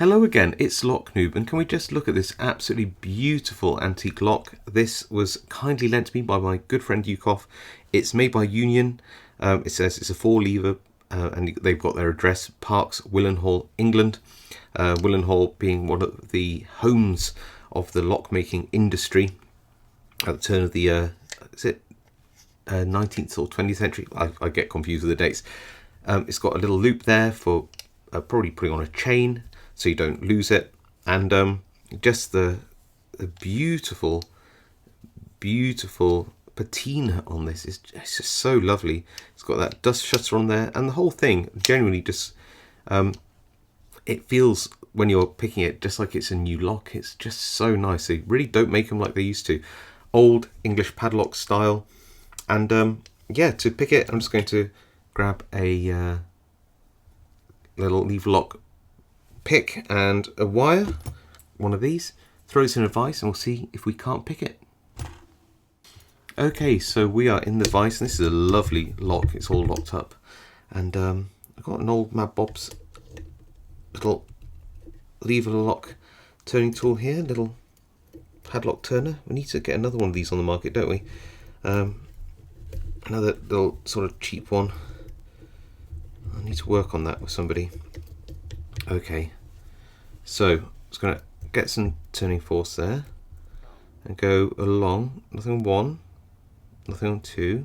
Hello again, it's Lock Noob, and can we just look at this absolutely beautiful antique lock? This was kindly lent to me by my good friend Yukov. It's made by Union. It says it's a 4-lever, and they've got their address, Parks, Willenhall, England. Willenhall being one of the homes of the lock-making industry at the turn of the, 19th or 20th century? I get confused with the dates. It's got a little loop there for probably putting on a chain, so you don't lose it, and just the beautiful patina on this is just so lovely. It's got that dust shutter on there, and the whole thing genuinely just it feels when you're picking it just like it's a new lock. It's just so nice. They really don't make them like they used to, old English padlock style. And yeah, to pick it, I'm just going to grab a little lever lock pick and a wire, one of these, throw this in a vise, and we'll see if we can't pick it. Okay, so we are in the vise, and this is a lovely lock. It's all locked up, and I've got an old Mad Bob's little lever lock turning tool here, little padlock turner. We need to get another one of these on the market, don't we? Another little sort of cheap one. I need to work on that with somebody. Okay, so I'm just going to get some turning force there and go along. Nothing on 1, nothing on 2.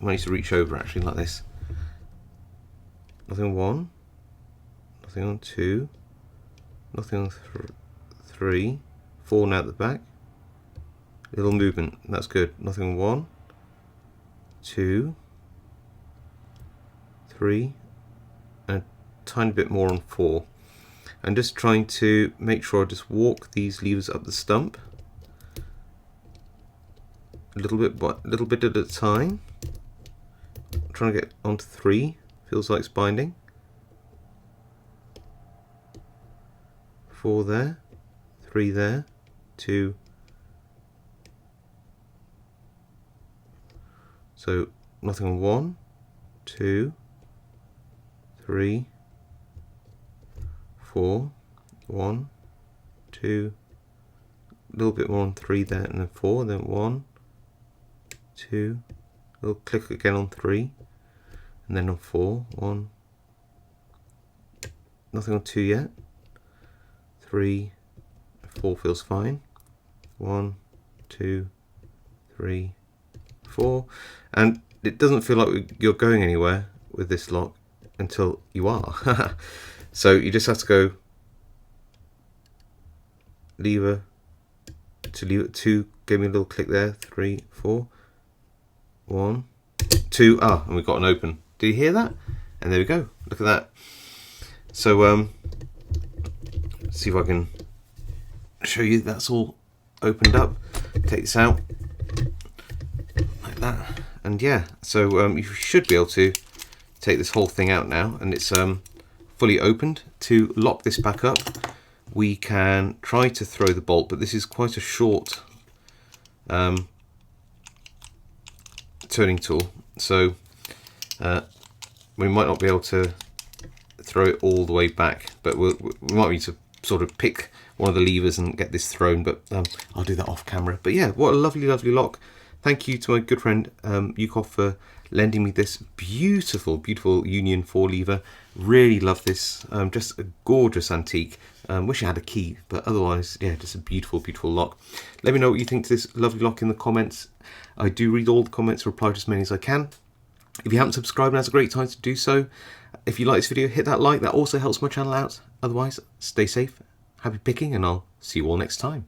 I might need to reach over actually like this. Nothing on 1, nothing on 2, nothing on 3, 4 now at the back. Little movement, that's good. Nothing on 1, 2, 3, and a tiny bit more on 4. I'm just trying to make sure I just walk these levers up the stump a little bit at a time. I'm trying to get onto 3. Feels like it's binding. 4 there, 3 there, 2. So nothing on 1, 2, 3, 4, 1, 2, a little bit more on 3 there, and then 4, then 1, 2, a little click again on 3, and then on 4, 1, nothing on 2 yet, 3, 4 feels fine, 1, 2, 3, 4, and it doesn't feel like you're going anywhere with this lock until you are. So you just have to go lever to lever 2, give me a little click there, 3, 4, 1, 2, and we've got an open. Do you hear that? And there we go, look at that. So let's see if I can show you that's all opened up. Take this out like that, and yeah, so you should be able to take this whole thing out now, and it's fully opened. To lock this back up, we can try to throw the bolt, but this is quite a short turning tool, so we might not be able to throw it all the way back, but we might need to sort of pick one of the levers and get this thrown, but I'll do that off camera. But yeah, what a lovely lock. Thank you to my good friend Yukov for lending me this beautiful Union 4-lever. Really love this. Just a gorgeous antique. Wish I had a key, but otherwise, yeah, just a beautiful lock. Let me know what you think to this lovely lock in the comments. I do read all the comments, reply to as many as I can. If you haven't subscribed, now's a great time to do so. If you like this video, hit that like. That also helps my channel out. Otherwise, stay safe, happy picking, and I'll see you all next time.